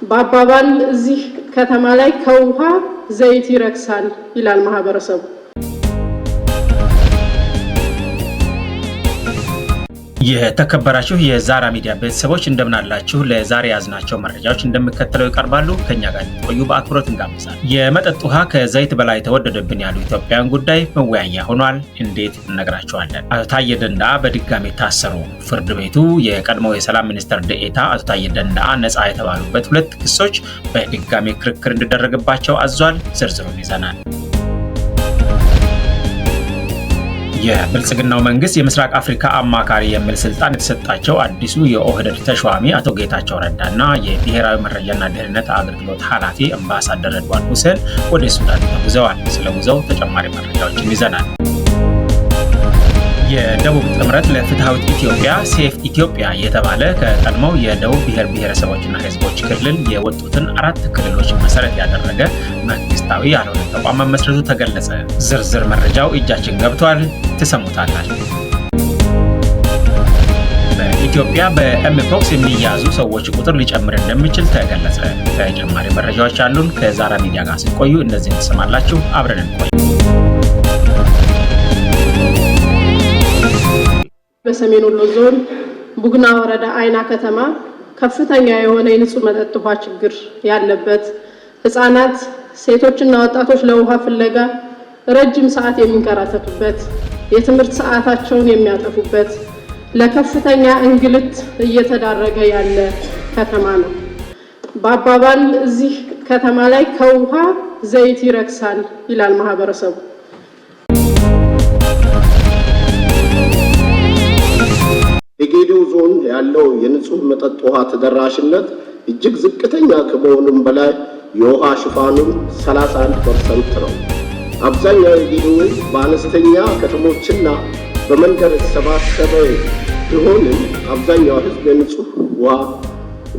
በአባባል እዚህ ከተማ ላይ ከውሃ ዘይት ይረክሳል ይላል ማህበረሰቡ። የተከበራችሁ የዛራ ሚዲያ ቤተሰቦች እንደምን አላችሁ? ለዛሬ ያዝናቸው መረጃዎች እንደሚከተለው ይቀርባሉ። ከኛ ጋር ቆዩ በአክብሮት እንጋብዛለን። የመጠጥ ውሃ ከዘይት በላይ ተወደደብን ያሉ ኢትዮጵያውያን ጉዳይ መወያያ ሆኗል። እንዴት እነግራችኋለን። አቶ ታዬ ደንደአ በድጋሚ ታሰሩ። ፍርድ ቤቱ የቀድሞ የሰላም ሚኒስትር ዴኤታ አቶ ታዬ ደንደአ ነፃ የተባሉበት ሁለት ክሶች በድጋሚ ክርክር እንዲደረግባቸው አዟል። ዝርዝሩን ይዘናል። የብልጽግናው መንግስት የምስራቅ አፍሪካ አማካሪ የሚል ስልጣን የተሰጣቸው አዲሱ የኦህዴድ ተሿሚ አቶ ጌታቸው ረዳና የብሔራዊ መረጃና ደህንነት አገልግሎት ኃላፊ አምባሳደር ረድዋን ሁሴን ወደ ሱዳን ተጉዘዋል። ስለ ጉዞው ተጨማሪ መረጃዎችን ይዘናል። የደቡብ ጥምረት ለፍትሃዊት ኢትዮጵያ ሴፍ ኢትዮጵያ የተባለ ከቀድሞው የደቡብ ብሔር ብሔረሰቦችና ህዝቦች ክልል የወጡትን 4 ክልሎች መሰረት ያደረገ መንግስታዊ ያልሆነ ተቋም መመስረቱ ተገለጸ። ዝርዝር መረጃው እጃችን ገብቷል፣ ትሰሙታላችሁ። በኢትዮጵያ በኤምፖክስ የሚያዙ ሰዎች ቁጥር ሊጨምር እንደሚችል ተገለጸ። ተጨማሪ መረጃዎች አሉን። ከዛራ ሚዲያ ጋር ስትቆዩ እነዚህን ትሰማላችሁ። አብረን እንቆይ። በሰሜን ወሎ ዞን ቡግና ወረዳ አይና ከተማ ከፍተኛ የሆነ የንጹህ መጠጥ ውሃ ችግር ያለበት፣ ህፃናት፣ ሴቶችና ወጣቶች ለውሃ ፍለጋ ረጅም ሰዓት የሚንከራተቱበት፣ የትምህርት ሰዓታቸውን የሚያጠፉበት፣ ለከፍተኛ እንግልት እየተዳረገ ያለ ከተማ ነው። በአባባል እዚህ ከተማ ላይ ከውሃ ዘይት ይረክሳል ይላል ማህበረሰቡ። የጌዴኦ ዞን ያለው የንጹህ መጠጥ ውሃ ተደራሽነት እጅግ ዝቅተኛ ከመሆኑም በላይ የውሃ ሽፋኑም 31% ነው። አብዛኛው የጌዴኦ በአነስተኛ ከተሞችና በመንደር የተሰባሰበ ቢሆንም አብዛኛው ህዝብ የንጹህ ውሃ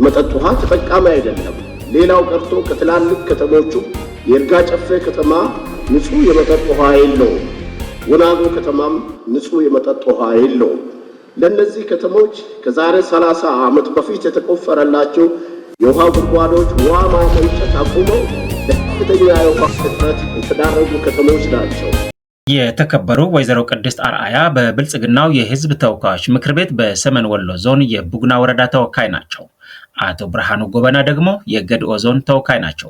መጠጥ ውሃ ተጠቃሚ አይደለም። ሌላው ቀርቶ ከትላልቅ ከተሞቹ የይርጋ ጨፌ ከተማ ንጹህ የመጠጥ ውሃ የለውም። ወናጎ ከተማም ንጹህ የመጠጥ ውሃ የለውም። ለነዚህ ከተሞች ከዛሬ 30 ዓመት በፊት የተቆፈረላቸው የውሃ ጉድጓዶች ውሃ ማመንጨት አቁመው ለከፍተኛ የውሃ እጥረት የተዳረጉ ከተሞች ናቸው። የተከበሩ ወይዘሮ ቅድስት አርአያ በብልጽግናው የህዝብ ተወካዮች ምክር ቤት በሰሜን ወሎ ዞን የቡግና ወረዳ ተወካይ ናቸው። አቶ ብርሃኑ ጎበና ደግሞ የገድኦ ዞን ተወካይ ናቸው።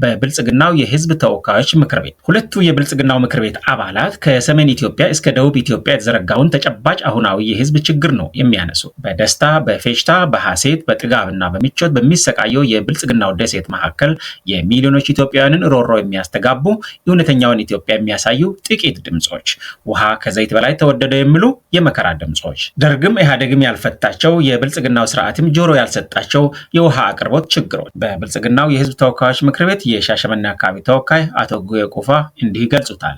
በብልጽግናው የህዝብ ተወካዮች ምክር ቤት ሁለቱ የብልጽግናው ምክር ቤት አባላት ከሰሜን ኢትዮጵያ እስከ ደቡብ ኢትዮጵያ የተዘረጋውን ተጨባጭ አሁናዊ የህዝብ ችግር ነው የሚያነሱ። በደስታ፣ በፌሽታ፣ በሐሴት፣ በጥጋብና በምቾት በሚሰቃየው የብልጽግናው ደሴት መካከል የሚሊዮኖች ኢትዮጵያውያንን ሮሮ የሚያስተጋቡ እውነተኛውን ኢትዮጵያ የሚያሳዩ ጥቂት ድምጾች፣ ውሃ ከዘይት በላይ ተወደደ የሚሉ የመከራ ድምጾች፣ ደርግም ኢህአዴግም ያልፈታቸው የብልጽግናው ስርዓትም ጆሮ ያልሰጣቸው የውሃ አቅርቦት ችግሮች። በብልጽግናው የህዝብ ተወካዮች ምክር ቤት የሻሸመኔ አካባቢ ተወካይ አቶ ጉዬ ቁፋ እንዲህ ይገልጹታል።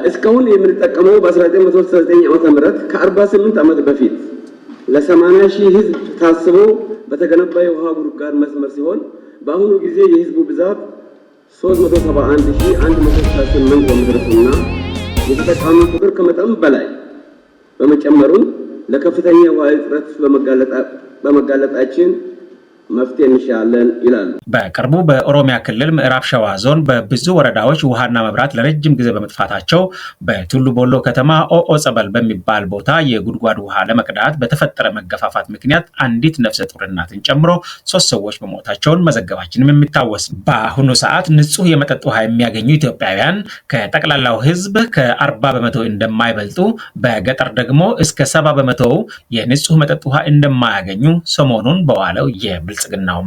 እስካሁን የምንጠቀመው በ1939 ዓ.ም ከ48 ዓመት በፊት ለ80 ሺህ ህዝብ ታስቦ በተገነባ የውሃ ጉድጓድ መስመር ሲሆን በአሁኑ ጊዜ የህዝቡ ብዛት 371138 በመድረሱና የተጠቃሚ ቁጥር ከመጠን በላይ በመጨመሩን ለከፍተኛ የውሃ እጥረት በመጋለጣችን መፍትሄ እንሻለን ይላሉ። በቅርቡ በኦሮሚያ ክልል ምዕራብ ሸዋ ዞን በብዙ ወረዳዎች ውሃና መብራት ለረጅም ጊዜ በመጥፋታቸው በቱሉ ቦሎ ከተማ ኦኦ ጸበል በሚባል ቦታ የጉድጓድ ውሃ ለመቅዳት በተፈጠረ መገፋፋት ምክንያት አንዲት ነፍሰ ጡር እናትን ጨምሮ 3 ሰዎች መሞታቸውን መዘገባችንም የሚታወስ። በአሁኑ ሰዓት ንጹህ የመጠጥ ውሃ የሚያገኙ ኢትዮጵያውያን ከጠቅላላው ህዝብ ከ40 በመቶ እንደማይበልጡ፣ በገጠር ደግሞ እስከ 70 በመቶ የንጹህ መጠጥ ውሃ እንደማያገኙ ሰሞኑን በዋለው የብልጽግናው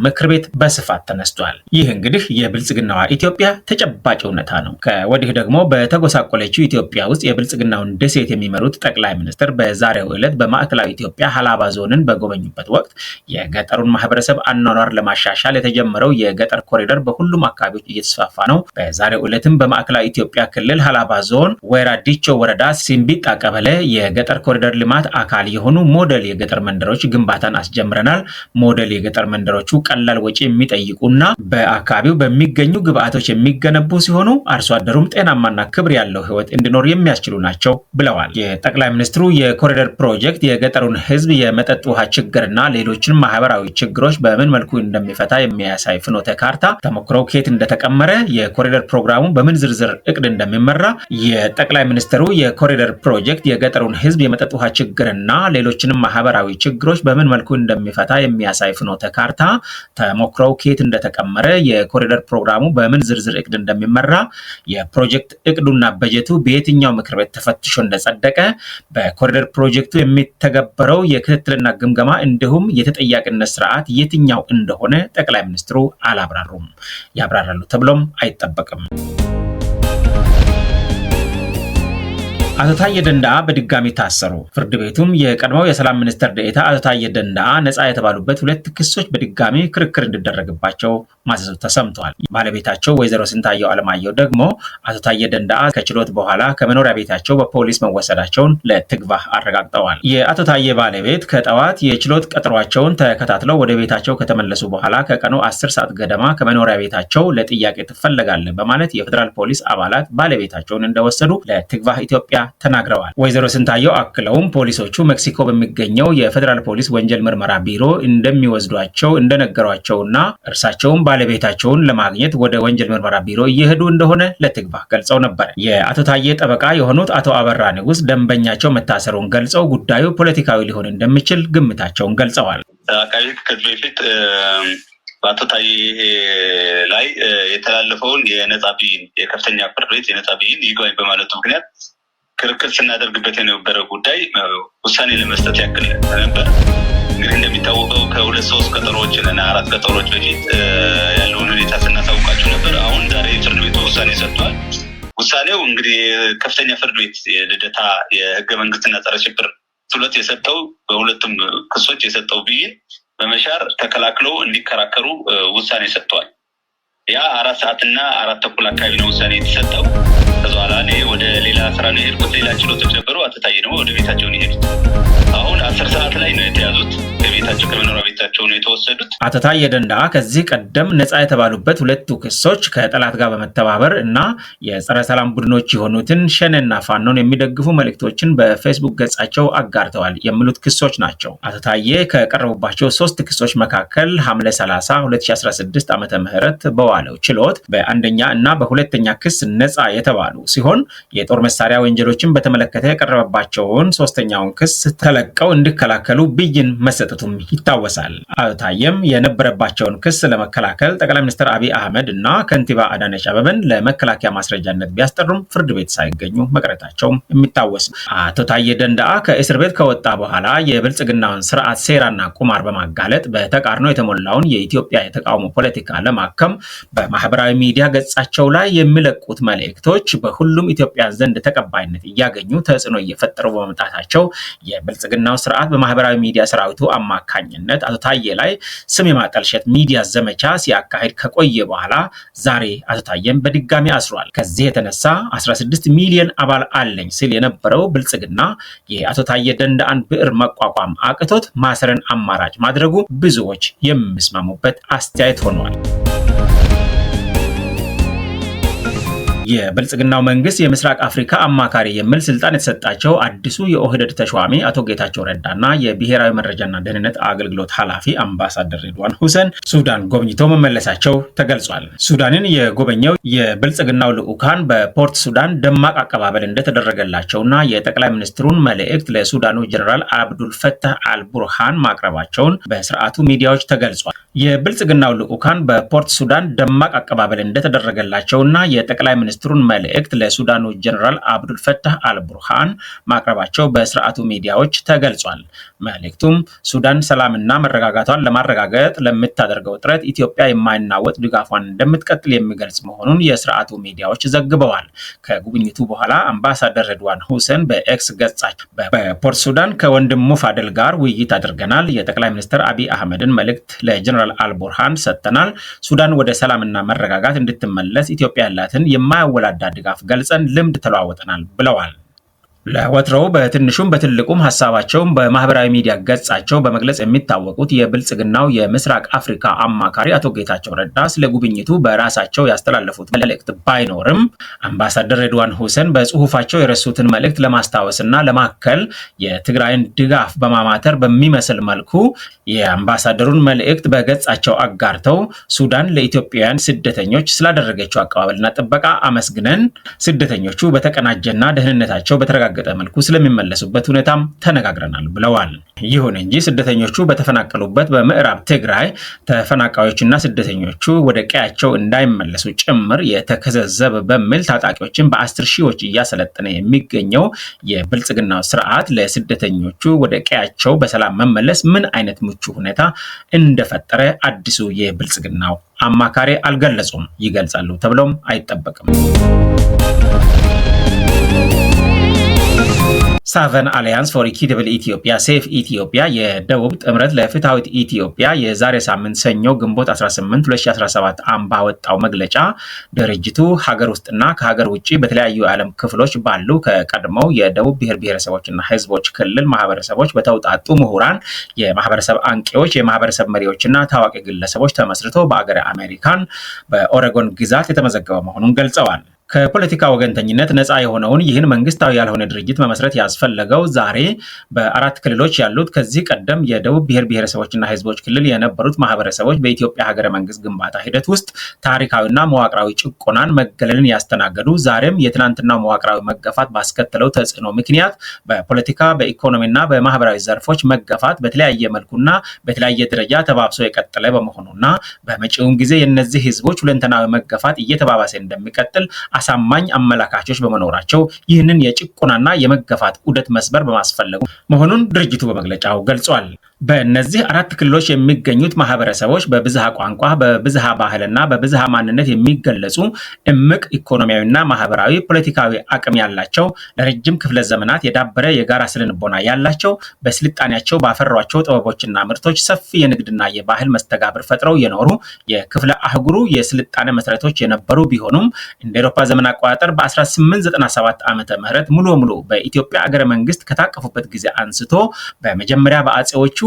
ምክር ቤት በስፋት ተነስቷል። ይህ እንግዲህ የብልጽግናዋ ኢትዮጵያ ተጨባጭ እውነታ ነው። ከወዲህ ደግሞ በተጎሳቆለችው ኢትዮጵያ ውስጥ የብልጽግናውን ደሴት የሚመሩት ጠቅላይ ሚኒስትር በዛሬው ዕለት በማዕከላዊ ኢትዮጵያ ሀላባ ዞንን በጎበኙበት ወቅት የገጠሩን ማህበረሰብ አኗኗር ለማሻሻል የተጀመረው የገጠር ኮሪደር በሁሉም አካባቢዎች እየተስፋፋ ነው። በዛሬው ዕለትም በማዕከላዊ ኢትዮጵያ ክልል ሀላባ ዞን ወይራ ዲቾ ወረዳ ሲምቢጣ ቀበሌ የገጠር ኮሪደር ልማት አካል የሆኑ ሞዴል የገጠር መንደሮች ግንባታን አስጀምረናል። ሞዴል የገጠር መንደሮቹ ቀላል ወጪ የሚጠይቁና በአካባቢው በሚገኙ ግብአቶች የሚገነቡ ሲሆኑ አርሶ አደሩም ጤናማና ክብር ያለው ህይወት እንዲኖር የሚያስችሉ ናቸው ብለዋል። የጠቅላይ ሚኒስትሩ የኮሪደር ፕሮጀክት የገጠሩን ህዝብ የመጠጥ ውሃ ችግርና ሌሎችን ማህበራዊ ችግሮች በምን መልኩ እንደሚፈታ የሚያሳይ ፍኖተ ካርታ ተሞክሮው ከየት እንደተቀመረ፣ የኮሪደር ፕሮግራሙ በምን ዝርዝር እቅድ እንደሚመራ፣ የጠቅላይ ሚኒስትሩ የኮሪደር ፕሮጀክት የገጠሩን ህዝብ የመጠጥ ውሃ ችግርና ሌሎችንም ማህበራዊ ችግሮች በምን መልኩ እንደሚፈታ የሚያሳይ ፍኖተ ካርታ ተሞክሮው ከየት እንደተቀመረ፣ የኮሪደር ፕሮግራሙ በምን ዝርዝር እቅድ እንደሚመራ፣ የፕሮጀክት እቅዱና በጀቱ በየትኛው ምክር ቤት ተፈትሾ እንደጸደቀ፣ በኮሪደር ፕሮጀክቱ የሚተገበረው የክትትልና ግምገማ እንዲሁም የተጠያቂነት ስርዓት የትኛው እንደሆነ ጠቅላይ ሚኒስትሩ አላብራሩም። ያብራራሉ ተብሎም አይጠበቅም። አቶ ታዬ ደንደአ በድጋሚ ታሰሩ። ፍርድ ቤቱም የቀድሞው የሰላም ሚኒስትር ዴኤታ አቶ ታዬ ደንደአ ነፃ የተባሉበት 2 ክሶች በድጋሚ ክርክር እንዲደረግባቸው ማዘዙ ተሰምቷል። ባለቤታቸው ወይዘሮ ስንታየው አለማየሁ ደግሞ አቶ ታዬ ደንደአ ከችሎት በኋላ ከመኖሪያ ቤታቸው በፖሊስ መወሰዳቸውን ለትግቫህ አረጋግጠዋል። የአቶ ታዬ ባለቤት ከጠዋት የችሎት ቀጠሯቸውን ተከታትለው ወደ ቤታቸው ከተመለሱ በኋላ ከቀኑ 10 ሰዓት ገደማ ከመኖሪያ ቤታቸው ለጥያቄ ትፈለጋለህ በማለት የፌዴራል ፖሊስ አባላት ባለቤታቸውን እንደወሰዱ ለትግቫህ ኢትዮጵያ ተናግረዋል። ወይዘሮ ስንታየው አክለውም ፖሊሶቹ ሜክሲኮ በሚገኘው የፌዴራል ፖሊስ ወንጀል ምርመራ ቢሮ እንደሚወስዷቸው እንደነገሯቸውና እርሳቸውም ባለቤታቸውን ለማግኘት ወደ ወንጀል ምርመራ ቢሮ እየሄዱ እንደሆነ ለትግቫህ ገልጸው ነበር። የአቶ ታዬ ጠበቃ የሆኑት አቶ አበራ ንጉስ ደንበኛቸው መታሰሩን ገልጸው ጉዳዩ ፖለቲካዊ ሊሆን እንደሚችል ግምታቸውን ገልጸዋል። አቃቤ ሕግ ከዚህ በፊት በአቶ ታዬ ላይ የተላለፈውን የነጻ ብይን የከፍተኛ ፍርድ ቤት የነጻ ብይን ይግባኝ በማለቱ ምክንያት ክርክር ስናደርግበት የነበረ ጉዳይ ውሳኔ ለመስጠት ያክል ነበር። እንግዲህ እንደሚታወቀው ከ2-3 ቀጠሮዎችን እና 4 ቀጠሮዎች በፊት ያለውን ሁኔታ ስናሳውቃቸው ነበር። አሁን ዛሬ ፍርድ ቤቱ ውሳኔ ሰጥቷል። ውሳኔው እንግዲህ ከፍተኛ ፍርድ ቤት የልደታ የህገ መንግስትና ጸረ ሽብር ችሎት የሰጠው በሁለቱም ክሶች የሰጠው ብይን በመሻር ተከላክለው እንዲከራከሩ ውሳኔ ሰጥቷል። ያ 4 ሰዓትና 4 ተኩል አካባቢ ነው ውሳኔ የተሰጠው። ከዛ በኋላ እኔ ወደ ሌላ ስራ ነው የሄድኩት። ሌላ ችሎቶች ነበሩ። አቶ ታዬ ደግሞ ወደ ቤታቸው ነው የሄዱት። አሁን 10 ሰዓት ላይ ነው የተያዙት። ከቤታቸው ከመኖሪያ ቤታቸው ነው የተወሰዱት። አቶ ታዬ ደንደአ ከዚህ ቀደም ነፃ የተባሉበት 2 ክሶች ከጠላት ጋር በመተባበር እና የጸረ ሰላም ቡድኖች የሆኑትን ሸኔና ፋኖን የሚደግፉ መልእክቶችን በፌስቡክ ገጻቸው አጋርተዋል የሚሉት ክሶች ናቸው። አቶ ታዬ ከቀረቡባቸው 3 ክሶች መካከል ሐምሌ 30 2016 ዓ.ም በዋለው ችሎት በአንደኛ እና በሁለተኛ ክስ ነፃ የተባሉ ሲሆን የጦር መሳሪያ ወንጀሎችን በተመለከተ የቀረበባቸውን 3ኛውን ክስ ተለቀው እንዲከላከሉ ብይን መሰጠቱም ይታወሳል። አቶ ታዬም የነበረባቸውን ክስ ለመከላከል ጠቅላይ ሚኒስትር አብይ አህመድ እና ከንቲባ አዳነች አቤቤን ለመከላከያ ማስረጃነት ቢያስጠሩም ፍርድ ቤት ሳይገኙ መቅረታቸውም የሚታወስ። አቶ ታዬ ደንደአ ከእስር ቤት ከወጣ በኋላ የብልጽግናውን ስርዓት ሴራና ቁማር በማጋለጥ በተቃርኖ የተሞላውን የኢትዮጵያ የተቃውሞ ፖለቲካ ለማከም በማህበራዊ ሚዲያ ገጻቸው ላይ የሚለቁት መልእክቶች በሁሉም ኢትዮጵያን ዘንድ ተቀባይነት እያገኙ ተጽዕኖ እየፈጠሩ በመምጣታቸው የብልጽግናው ስርዓት በማህበራዊ ሚዲያ ሰራዊቱ አማካኝነት አቶ ታዬ ላይ ስም የማጠልሸት ሚዲያ ዘመቻ ሲያካሂድ ከቆየ በኋላ ዛሬ አቶ ታዬን በድጋሚ አስሯል። ከዚህ የተነሳ 16 ሚሊዮን አባል አለኝ ሲል የነበረው ብልጽግና የአቶ ታዬ ደንደአን ብዕር መቋቋም አቅቶት ማሰርን አማራጭ ማድረጉ ብዙዎች የሚስማሙበት አስተያየት ሆኗል። የብልጽግናው መንግስት የምስራቅ አፍሪካ አማካሪ የሚል ስልጣን የተሰጣቸው አዲሱ የኦህዴድ ተሿሚ አቶ ጌታቸው ረዳና የብሔራዊ መረጃና ደህንነት አገልግሎት ኃላፊ አምባሳደር ሬድዋን ሁሴን ሱዳን ጎብኝቶ መመለሳቸው ተገልጿል። ሱዳንን የጎበኘው የብልጽግናው ልዑካን በፖርት ሱዳን ደማቅ አቀባበል እንደተደረገላቸውና የጠቅላይ ሚኒስትሩን መልእክት ለሱዳኑ ጀነራል አብዱል ፈታህ አልቡርሃን ማቅረባቸውን በስርዓቱ ሚዲያዎች ተገልጿል። የብልጽግናው ልዑካን በፖርት ሱዳን ደማቅ አቀባበል እንደተደረገላቸውና የጠቅላይ ሚኒስትሩን መልእክት ለሱዳኑ ጀነራል አብዱል ፈታህ አልቡርሃን ማቅረባቸው በስርዓቱ ሚዲያዎች ተገልጿል። መልእክቱም ሱዳን ሰላምና መረጋጋቷን ለማረጋገጥ ለምታደርገው ጥረት ኢትዮጵያ የማይናወጥ ድጋፏን እንደምትቀጥል የሚገልጽ መሆኑን የስርዓቱ ሚዲያዎች ዘግበዋል። ከጉብኝቱ በኋላ አምባሳደር ሬድዋን ሁሴን በኤክስ ገጻቸው በፖርት ሱዳን ከወንድሙ ፋደል ጋር ውይይት አድርገናል። የጠቅላይ ሚኒስትር አብይ አህመድን መልእክት ለጀነራል አልቡርሃን ሰጥተናል። ሱዳን ወደ ሰላምና መረጋጋት እንድትመለስ ኢትዮጵያ ያላትን የማያወላዳ ድጋፍ ገልጸን ልምድ ተለዋወጠናል ብለዋል። ለወትሮው በትንሹም በትልቁም ሀሳባቸውን በማህበራዊ ሚዲያ ገጻቸው በመግለጽ የሚታወቁት የብልጽግናው የምስራቅ አፍሪካ አማካሪ አቶ ጌታቸው ረዳ ስለ ጉብኝቱ በራሳቸው ያስተላለፉት መልእክት ባይኖርም አምባሳደር ሬድዋን ሁሴን በጽሁፋቸው የረሱትን መልእክት ለማስታወስና ለማከል የትግራይን ድጋፍ በማማተር በሚመስል መልኩ የአምባሳደሩን መልእክት በገጻቸው አጋርተው ሱዳን ለኢትዮጵያውያን ስደተኞች ስላደረገችው አቀባበልና ጥበቃ አመስግነን ስደተኞቹ በተቀናጀና ደህንነታቸው በተረጋገጠ መልኩ ስለሚመለሱበት ሁኔታም ተነጋግረናል ብለዋል። ይሁን እንጂ ስደተኞቹ በተፈናቀሉበት በምዕራብ ትግራይ ተፈናቃዮችና ስደተኞቹ ወደ ቀያቸው እንዳይመለሱ ጭምር የተከዘዘበ በሚል ታጣቂዎችን በ10 ሺዎች እያሰለጠነ የሚገኘው የብልጽግናው ስርዓት ለስደተኞቹ ወደ ቀያቸው በሰላም መመለስ ምን አይነት ምቹ ሁኔታ እንደፈጠረ አዲሱ የብልጽግናው አማካሪ አልገለጹም፣ ይገልጻሉ ተብሎም አይጠበቅም። ሳቨን አሊያንስ ፎር ኢኩዊታብል ኢትዮጵያ ሴፍ ኢትዮጵያ የደቡብ ጥምረት ለፍትሃዊት ኢትዮጵያ የዛሬ ሳምንት ሰኞ ግንቦት 18 2017 ባወጣው መግለጫ ድርጅቱ ሀገር ውስጥና ከሀገር ውጭ በተለያዩ የዓለም ክፍሎች ባሉ ከቀድሞው የደቡብ ብሔር ብሔረሰቦችና ህዝቦች ክልል ማህበረሰቦች በተውጣጡ ምሁራን፣ የማህበረሰብ አንቂዎች፣ የማህበረሰብ መሪዎችና ታዋቂ ግለሰቦች ተመስርቶ በአገረ አሜሪካን በኦሬጎን ግዛት የተመዘገበ መሆኑን ገልጸዋል። ከፖለቲካ ወገንተኝነት ነፃ የሆነውን ይህን መንግስታዊ ያልሆነ ድርጅት መመስረት ያስፈለገው ዛሬ በአራት ክልሎች ያሉት ከዚህ ቀደም የደቡብ ብሔር ብሔረሰቦችና ህዝቦች ክልል የነበሩት ማህበረሰቦች በኢትዮጵያ ሀገረ መንግስት ግንባታ ሂደት ውስጥ ታሪካዊና መዋቅራዊ ጭቆናን፣ መገለልን ያስተናገዱ ዛሬም የትናንትናው መዋቅራዊ መገፋት ባስከተለው ተጽዕኖ ምክንያት በፖለቲካ በኢኮኖሚና በማህበራዊ ዘርፎች መገፋት በተለያየ መልኩና በተለያየ ደረጃ ተባብሶ የቀጠለ በመሆኑና በመጪውም ጊዜ የእነዚህ ህዝቦች ሁለንተናዊ መገፋት እየተባባሰ እንደሚቀጥል አሳማኝ አመላካቾች በመኖራቸው ይህንን የጭቆናና የመገፋት ዑደት መስበር በማስፈለጉ መሆኑን ድርጅቱ በመግለጫው ገልጿል። በእነዚህ አራት ክልሎች የሚገኙት ማህበረሰቦች በብዝሃ ቋንቋ፣ በብዝሃ ባህልና በብዝሃ ማንነት የሚገለጹ እምቅ ኢኮኖሚያዊና ማህበራዊ ፖለቲካዊ አቅም ያላቸው ለረጅም ክፍለ ዘመናት የዳበረ የጋራ ስነልቦና ያላቸው በስልጣኔያቸው ባፈሯቸው ጥበቦችና ምርቶች ሰፊ የንግድና የባህል መስተጋብር ፈጥረው የኖሩ የክፍለ አህጉሩ የስልጣኔ መሰረቶች የነበሩ ቢሆኑም እንደ አውሮፓ ዘመን አቆጣጠር በ1897 ዓመተ ምህረት ሙሉ በሙሉ በኢትዮጵያ አገረ መንግስት ከታቀፉበት ጊዜ አንስቶ በመጀመሪያ በአጼዎቹ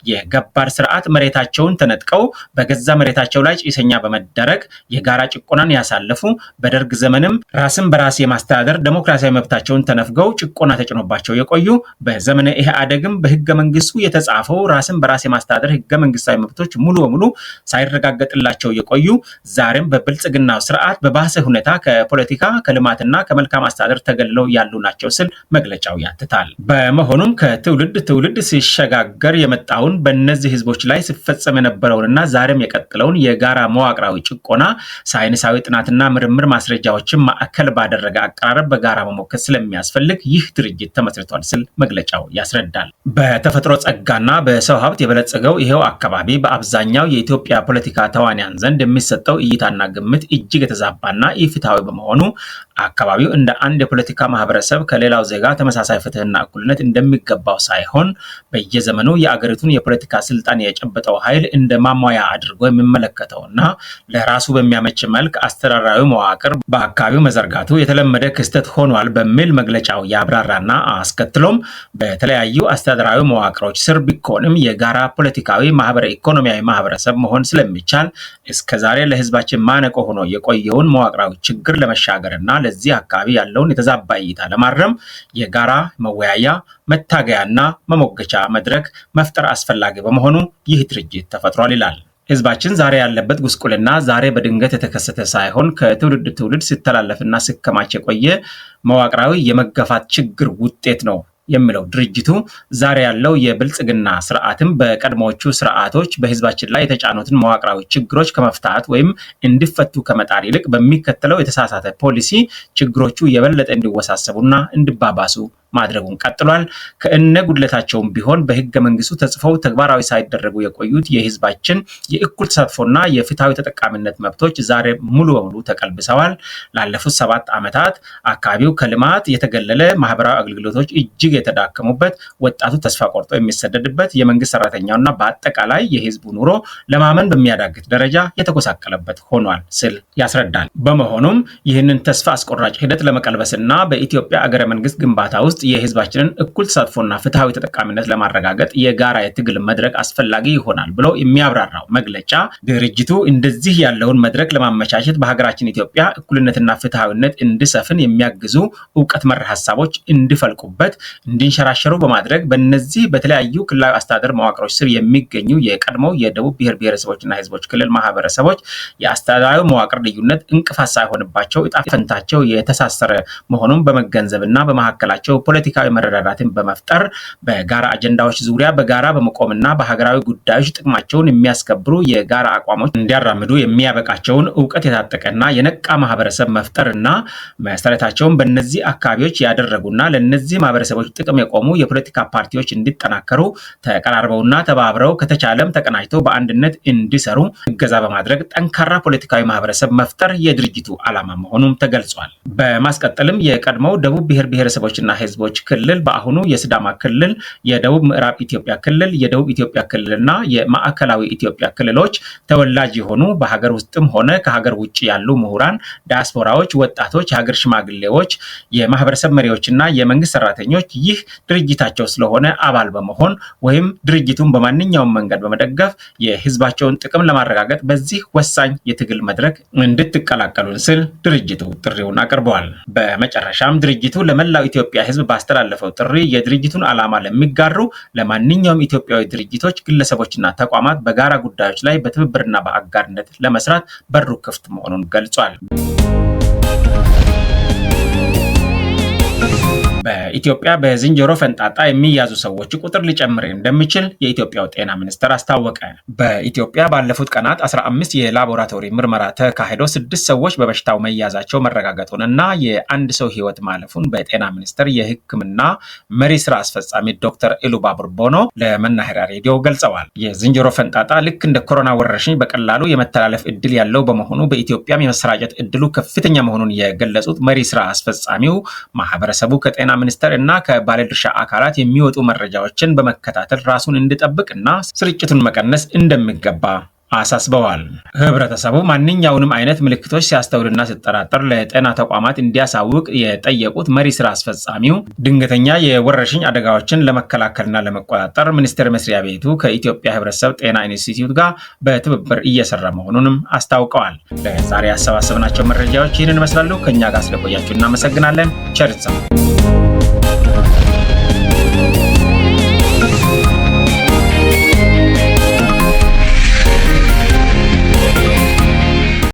የገባር ስርዓት መሬታቸውን ተነጥቀው በገዛ መሬታቸው ላይ ጭሰኛ በመደረግ የጋራ ጭቆናን ያሳለፉ፣ በደርግ ዘመንም ራስን በራስ የማስተዳደር ዴሞክራሲያዊ መብታቸውን ተነፍገው ጭቆና ተጭኖባቸው የቆዩ፣ በዘመነ ኢህአዴግም በህገ መንግስቱ የተጻፈው ራስን በራስ የማስተዳደር ህገ መንግስታዊ መብቶች ሙሉ በሙሉ ሳይረጋገጥላቸው የቆዩ፣ ዛሬም በብልጽግናው ስርዓት በባሰ ሁኔታ ከፖለቲካ ከልማትና ከመልካም አስተዳደር ተገልለው ያሉ ናቸው ስል መግለጫው ያትታል። በመሆኑም ከትውልድ ትውልድ ሲሸጋገር የመጣውን በእነዚህ ህዝቦች ላይ ሲፈጸም የነበረውንና ዛሬም የቀጠለውን የጋራ መዋቅራዊ ጭቆና ሳይንሳዊ ጥናትና ምርምር ማስረጃዎችን ማዕከል ባደረገ አቀራረብ በጋራ መሞከት ስለሚያስፈልግ ይህ ድርጅት ተመስርቷል ስል መግለጫው ያስረዳል። በተፈጥሮ ጸጋና በሰው ሀብት የበለጸገው ይሄው አካባቢ በአብዛኛው የኢትዮጵያ ፖለቲካ ተዋንያን ዘንድ የሚሰጠው እይታና ግምት እጅግ የተዛባና ኢፍትሃዊ በመሆኑ አካባቢው እንደ አንድ የፖለቲካ ማህበረሰብ ከሌላው ዜጋ ተመሳሳይ ፍትህና እኩልነት እንደሚገባው ሳይሆን በየዘመኑ የአገሪቱን የፖለቲካ ስልጣን የጨበጠው ኃይል እንደ ማሟያ አድርጎ የሚመለከተውና ለራሱ በሚያመች መልክ አስተዳደራዊ መዋቅር በአካባቢው መዘርጋቱ የተለመደ ክስተት ሆኗል በሚል መግለጫው ያብራራና አስከትሎም በተለያዩ አስተዳደራዊ መዋቅሮች ስር ቢኮንም የጋራ ፖለቲካዊ፣ ማህበራዊ፣ ኢኮኖሚያዊ ማህበረሰብ መሆን ስለሚቻል እስከዛሬ ለህዝባችን ማነቆ ሆኖ የቆየውን መዋቅራዊ ችግር ለመሻገርና ለዚህ አካባቢ ያለውን የተዛባ እይታ ለማረም የጋራ መወያያ፣ መታገያና መሞገቻ መድረክ መፍጠር አስፈላጊ በመሆኑ ይህ ድርጅት ተፈጥሯል ይላል። ህዝባችን ዛሬ ያለበት ጉስቁልና ዛሬ በድንገት የተከሰተ ሳይሆን ከትውልድ ትውልድ ሲተላለፍና ሲከማች የቆየ መዋቅራዊ የመገፋት ችግር ውጤት ነው የሚለው ድርጅቱ ዛሬ ያለው የብልጽግና ስርዓትም በቀድሞዎቹ ስርዓቶች በህዝባችን ላይ የተጫኑትን መዋቅራዊ ችግሮች ከመፍታት ወይም እንዲፈቱ ከመጣር ይልቅ በሚከተለው የተሳሳተ ፖሊሲ ችግሮቹ የበለጠ እንዲወሳሰቡና እንዲባባሱ ማድረጉን ቀጥሏል። ከእነ ጉድለታቸውም ቢሆን በህገ መንግስቱ ተጽፈው ተግባራዊ ሳይደረጉ የቆዩት የህዝባችን የእኩል ተሳትፎና የፍትሃዊ ተጠቃሚነት መብቶች ዛሬ ሙሉ በሙሉ ተቀልብሰዋል። ላለፉት 7 ዓመታት አካባቢው ከልማት የተገለለ፣ ማህበራዊ አገልግሎቶች እጅግ የተዳከሙበት፣ ወጣቱ ተስፋ ቆርጦ የሚሰደድበት፣ የመንግስት ሰራተኛውና በአጠቃላይ የህዝቡ ኑሮ ለማመን በሚያዳግት ደረጃ የተጎሳቀለበት ሆኗል ስል ያስረዳል። በመሆኑም ይህንን ተስፋ አስቆራጭ ሂደት ለመቀልበስና በኢትዮጵያ አገረ መንግስት ግንባታ ውስጥ ውስጥ የህዝባችንን እኩል ተሳትፎና ፍትሃዊ ተጠቃሚነት ለማረጋገጥ የጋራ የትግል መድረክ አስፈላጊ ይሆናል ብሎ የሚያብራራው መግለጫ ድርጅቱ እንደዚህ ያለውን መድረክ ለማመቻቸት በሀገራችን ኢትዮጵያ እኩልነትና ፍትሃዊነት እንዲሰፍን የሚያግዙ ዕውቀት መር ሐሳቦች እንዲፈልቁበት እንዲንሸራሸሩ በማድረግ በእነዚህ በተለያዩ ክልላዊ አስተዳደር መዋቅሮች ስር የሚገኙ የቀድሞው የደቡብ ብሔር ብሔረሰቦችና ህዝቦች ክልል ማህበረሰቦች የአስተዳደራዊ መዋቅር ልዩነት እንቅፋት ሳይሆንባቸው ዕጣ ፈንታቸው የተሳሰረ መሆኑን በመገንዘብና በመካከላቸው ፖለቲካዊ መረዳዳትን በመፍጠር በጋራ አጀንዳዎች ዙሪያ በጋራ በመቆምና በሀገራዊ ጉዳዮች ጥቅማቸውን የሚያስከብሩ የጋራ አቋሞች እንዲያራምዱ የሚያበቃቸውን ዕውቀት የታጠቀና የነቃ ማህበረሰብ መፍጠርና መሰረታቸውን በእነዚህ አካባቢዎች ያደረጉና ለእነዚህ ማህበረሰቦች ጥቅም የቆሙ የፖለቲካ ፓርቲዎች እንዲጠናከሩ ተቀራርበውና ተባብረው ከተቻለም ተቀናጅተው በአንድነት እንዲሰሩ እገዛ በማድረግ ጠንካራ ፖለቲካዊ ማህበረሰብ መፍጠር የድርጅቱ ዓላማ መሆኑም ተገልጿል። በማስቀጠልም የቀድሞው ደቡብ ብሔር ብሔረሰቦችና ህዝቦች ክልል በአሁኑ የሲዳማ ክልል፣ የደቡብ ምዕራብ ኢትዮጵያ ክልል፣ የደቡብ ኢትዮጵያ ክልልና የማዕከላዊ ኢትዮጵያ ክልሎች ተወላጅ የሆኑ በሀገር ውስጥም ሆነ ከሀገር ውጭ ያሉ ምሁራን፣ ዲያስፖራዎች፣ ወጣቶች፣ የሀገር ሽማግሌዎች፣ የማህበረሰብ መሪዎችና የመንግስት ሰራተኞች ይህ ድርጅታቸው ስለሆነ አባል በመሆን ወይም ድርጅቱን በማንኛውም መንገድ በመደገፍ የህዝባቸውን ጥቅም ለማረጋገጥ በዚህ ወሳኝ የትግል መድረክ እንድትቀላቀሉን ስል ድርጅቱ ጥሪውን አቅርበዋል። በመጨረሻም ድርጅቱ ለመላው ኢትዮጵያ ህዝብ ባስተላለፈው ጥሪ የድርጅቱን ዓላማ ለሚጋሩ ለማንኛውም ኢትዮጵያዊ ድርጅቶች፣ ግለሰቦችና ተቋማት በጋራ ጉዳዮች ላይ በትብብርና በአጋርነት ለመስራት በሩ ክፍት መሆኑን ገልጿል። በኢትዮጵያ በዝንጀሮ ፈንጣጣ የሚያዙ ሰዎች ቁጥር ሊጨምር እንደሚችል የኢትዮጵያው ጤና ሚኒስቴር አስታወቀ። በኢትዮጵያ ባለፉት ቀናት 15 የላቦራቶሪ ምርመራ ተካሂዶ 6 ሰዎች በበሽታው መያዛቸው መረጋገጡን እና የአንድ ሰው ህይወት ማለፉን በጤና ሚኒስቴር የሕክምና መሪ ስራ አስፈጻሚ ዶክተር ኢሉባቡር ቦኖ ለመናኸሪያ ሬዲዮ ገልጸዋል። የዝንጀሮ ፈንጣጣ ልክ እንደ ኮሮና ወረርሽኝ በቀላሉ የመተላለፍ እድል ያለው በመሆኑ በኢትዮጵያም የመሰራጨት እድሉ ከፍተኛ መሆኑን የገለጹት መሪ ስራ አስፈጻሚው ማህበረሰቡ ከጤና ሚኒስቴር እና ከባለድርሻ አካላት የሚወጡ መረጃዎችን በመከታተል ራሱን እንዲጠብቅ እና ስርጭቱን መቀነስ እንደሚገባ አሳስበዋል። ህብረተሰቡ ማንኛውንም አይነት ምልክቶች ሲያስተውልና ሲጠራጠር ለጤና ተቋማት እንዲያሳውቅ የጠየቁት መሪ ስራ አስፈጻሚው ድንገተኛ የወረርሽኝ አደጋዎችን ለመከላከልና ለመቆጣጠር ሚኒስቴር መስሪያ ቤቱ ከኢትዮጵያ ህብረተሰብ ጤና ኢንስቲትዩት ጋር በትብብር እየሰራ መሆኑንም አስታውቀዋል። ለዛሬ ያሰባሰብናቸው መረጃዎች ይህንን ይመስላሉ። ከኛ ጋር ስለቆያችሁ እናመሰግናለን። ቸር ይግጠመን።